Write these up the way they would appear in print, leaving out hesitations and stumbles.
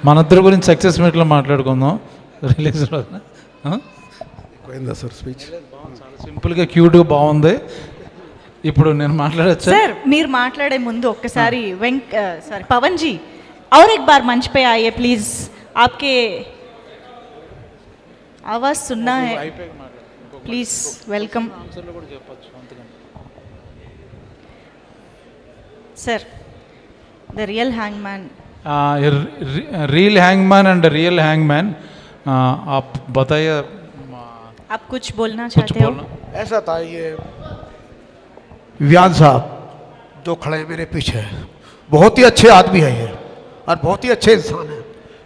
మన ఇద్దరి గురించి సక్సెస్ మీట్లో మాట్లాడుకుందాం రిలీజ్ రోజున. పోయిందా సార్ స్పీచ్? చాలా సింపుల్గా క్యూట్గా బాగుంది. ఇప్పుడు నేను మాట్లాడచ్చా? सर మీరు మాట్లాడే ముందు ఒక్కసారి सॉरी पवन जी और एक बार मंच पे आइए प्लीज, आपके आवाज सुनना है please. Welcome sir. The real hangman, real hangman and real hangman, आप बताइए. आप कुछ बोलना चाहते हो? ऐसा था, ये व्यान साहब जो खड़े हैं मेरे पीछे, बहुत ही अच्छे आदमी है ये और बहुत ही अच्छे इंसान है.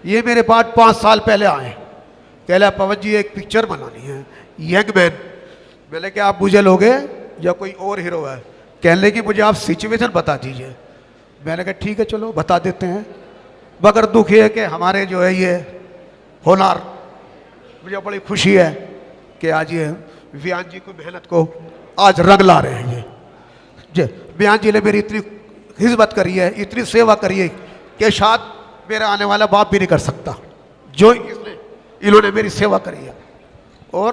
ये मेरे पास 5 साल पहले आए, कहला पवन जी एक पिक्चर बनानी है यंग मैन. मैंने कहा आप मुझे लोगे या कोई और हीरो है? कहने कि मुझे आप सिचुएशन बता दीजिए. मैंने कहा ठीक है चलो बता देते हैं, मगर दुख ये है कि हमारे जो है ये होनार, मुझे बड़ी खुशी है कि आज ये व्यान जी की मेहनत को आज रंग ला रहे हैं. ये व्यान जी ने मेरी इतनी खिदमत करी है, इतनी सेवा करी है कि शायद मेरा आने वाला बाप भी नहीं कर सकता जो इन्होंने मेरी सेवा करी है. और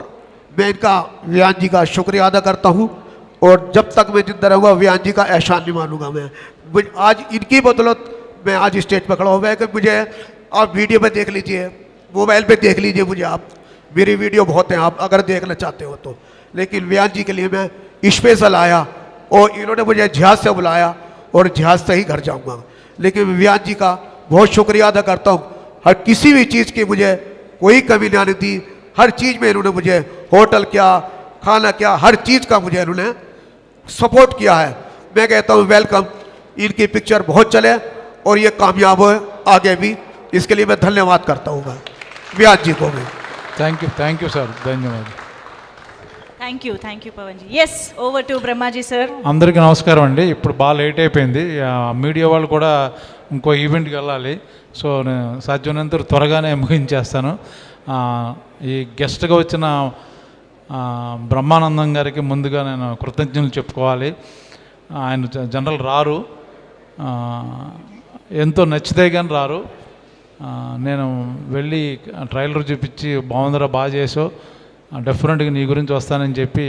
मैं इनका व्यान जी का शुक्रिया अदा करता हूँ और जब तक मैं जिंदा रहूँगा व्यान जी का एहसान नहीं मानूंगा मैं. आज इनकी बदौलत मैं आज स्टेज पर खड़ा हुआ है कि मुझे आप वीडियो पे देख लीजिए, मोबाइल पे देख लीजिए, मुझे आप मेरी वीडियो बहुत हैं, आप अगर देखना चाहते हो तो. लेकिन व्यान जी के लिए मैं स्पेशल आया और इन्होंने मुझे जहाज से बुलाया और जहाज से ही घर जाऊंगा. लेकिन व्यान जी का बहुत शुक्रिया अदा करता हूँ. हर किसी भी चीज़ की मुझे कोई कमी नहीं दी, हर चीज़ में इन्होंने मुझे होटल क्या, खाना क्या, हर चीज़ का मुझे इन्होंने सपोर्ट किया है. मैं कहता हूँ वेलकम. इनकी पिक्चर बहुत चले और ये कामयाब हो आगे भी, इसके लिए मैं धन्यवाद करता हूँ व्यान जी को भी. थैंक यू सर, धन्यवाद. Thank you Pawan ji. Yes, over to Brahmaji sir. అందరికీ నమస్కారం అండి. ఇప్పుడు బాగా లేట్ అయిపోయింది, మీడియా వాళ్ళు కూడా ఇంకో ఈవెంట్కి వెళ్ళాలి. సో నేను సాధ్యమైనంత త్వరగానే ముగించేస్తాను. ఈ గెస్ట్గా వచ్చిన బ్రహ్మానందం గారికి ముందుగా నేను కృతజ్ఞతలు చెప్పుకోవాలి. ఆయన జనరల్ రారు, ఎంతో నచ్చితే కానీ రారు. నేను వెళ్ళి ట్రైలర్ చూపించి బాగుందరా, బాగా చేసావు, డెఫినెట్గా నీ గురించి వస్తానని చెప్పి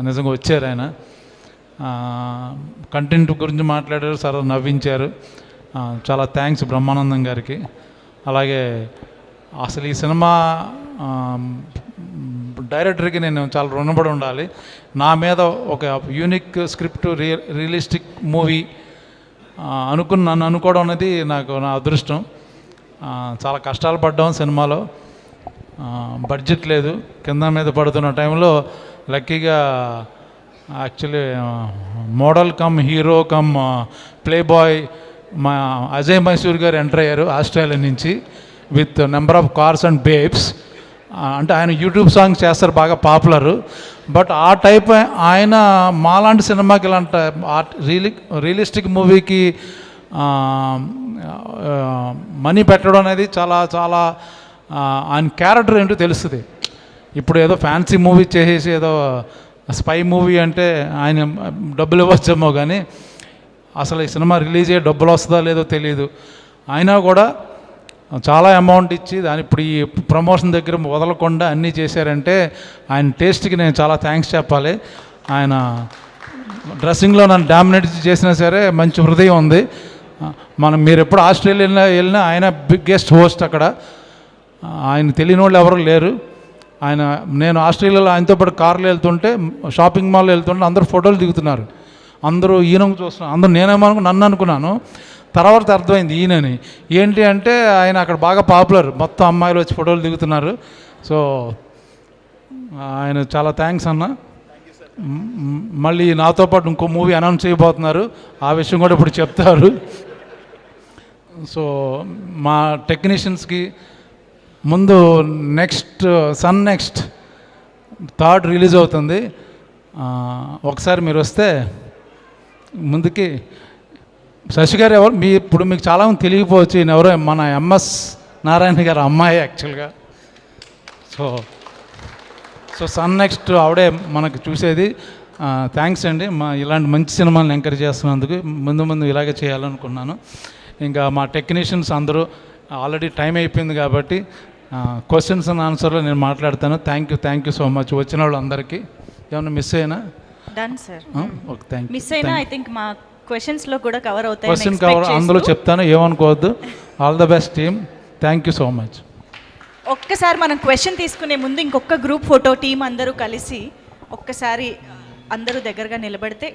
నిజంగా వచ్చారు. ఆయన కంటెంట్ గురించి మాట్లాడారు, సరే నవ్వించారు. చాలా థ్యాంక్స్ బ్రహ్మానందం గారికి. అలాగే అసలు ఈ సినిమా డైరెక్టర్కి నేను చాలా రుణపడి ఉండాలి. నా మీద ఒక యూనిక్ స్క్రిప్ట్, రియలిస్టిక్ మూవీ నన్ను అనుకోవడం అనేది నాకు నా అదృష్టం. చాలా కష్టాలు పడ్డాం సినిమాలో, బడ్జెట్ లేదు, కింద మీద పడుతున్న టైంలో లక్కీగా actually model come hero come play boy మా అజయ్ మైసూర్ గారు ఎంటర్ అయ్యారు ఆస్ట్రేలియా నుంచి with number of cars and babes. అంటే ఆయన యూట్యూబ్ సాంగ్స్ చేస్తారు, బాగా పాపులర్. బట్ ఆ టైప్ ఆయన మాలాంటి సినిమాకి ఇలాంటి రియలిస్టిక్ మూవీకి మనీ పెట్టడం అనేది చాలా చాలా ఆయన క్యారెక్టర్ ఏంటో తెలుస్తుంది. ఇప్పుడు ఏదో ఫ్యాన్సీ మూవీ చేసేసి ఏదో స్పై మూవీ అంటే ఆయన డబ్బులు ఇవ్వచ్చేమో, కానీ అసలు ఈ సినిమా రిలీజ్ అయ్యే డబ్బులు వస్తుందో లేదో తెలియదు. అయినా కూడా చాలా అమౌంట్ ఇచ్చి దాని ఇప్పుడు ఈ ప్రమోషన్ దగ్గర వదలకుండా అన్నీ చేశారంటే ఆయన టేస్ట్కి నేను చాలా థ్యాంక్స్ చెప్పాలి. ఆయన డ్రెస్సింగ్లో నన్ను డామినేట్ చేసినా సరే మంచి హృదయం ఉంది. మీరు ఎప్పుడు ఆస్ట్రేలియా వెళ్ళినా ఆయన బిగ్గెస్ట్ హోస్ట్ అక్కడ. ఆయన తెలియని వాళ్ళు ఎవరు లేరు. నేను ఆస్ట్రేలియాలో ఆయనతో పాటు కార్లో వెళ్తుంటే, షాపింగ్ మాల్లో వెళ్తుంటే అందరూ ఫోటోలు దిగుతున్నారు, అందరూ ఈయనకు చూస్తున్నారు. అందరూ నన్ను అనుకున్నాను, తర్వాత అర్థమైంది ఈయనని. ఏంటి అంటే ఆయన అక్కడ బాగా పాపులర్, మొత్తం అమ్మాయిలు వచ్చి ఫోటోలు దిగుతున్నారు. సో ఆయన చాలా థ్యాంక్స్ అన్న. మళ్ళీ నాతో పాటు ఇంకో మూవీ అనౌన్స్ చేయబోతున్నారు, ఆ విషయం కూడా ఇప్పుడు చెప్తారు. సో మా టెక్నీషియన్స్కి ముందు నెక్స్ట్ 3rd రిలీజ్ అవుతుంది. ఒకసారి మీరు వస్తే ముందుకి. శశి గారు ఎవరు ఇప్పుడు మీకు చాలామంది తెలియకపోవచ్చు, ఈయన ఎవరో మన ఎంఎస్ నారాయణ గారు అమ్మాయి యాక్చువల్గా. సో నెక్స్ట్ ఆవిడే మనకు చూసేది. థ్యాంక్స్ అండి, ఇలాంటి మంచి సినిమాలను ఎంకరేజ్ చేస్తున్నందుకు. ముందు ఇలాగే చేయాలనుకున్నాను. ఇంకా మా టెక్నీషియన్స్ అందరూ ఆల్రెడీ టైం అయిపోయింది కాబట్టి క్వశ్చన్స్ అండ్ ఆన్సర్లో నేను మాట్లాడతాను. థ్యాంక్ యూ సో మచ్ వచ్చిన వాళ్ళందరికీ. ఏమన్నా మిస్ అయినా? Done sir. Okay, thank you. Miss అయినా ఐ థింక్ మా క్వశ్చన్స్లో కూడా కవర్ అవుతాయి. క్వశ్చన్ కవర్ అందులో చెప్తాను, ఏమనుకోవద్దు. All the best team. Thank you so much. ఒక్కసారి మనం క్వశ్చన్ తీసుకునే ముందు ఇంకొక గ్రూప్ ఫోటో టీం అందరూ కలిసి ఒక్కసారి అందరూ దగ్గరగా నిలబడితే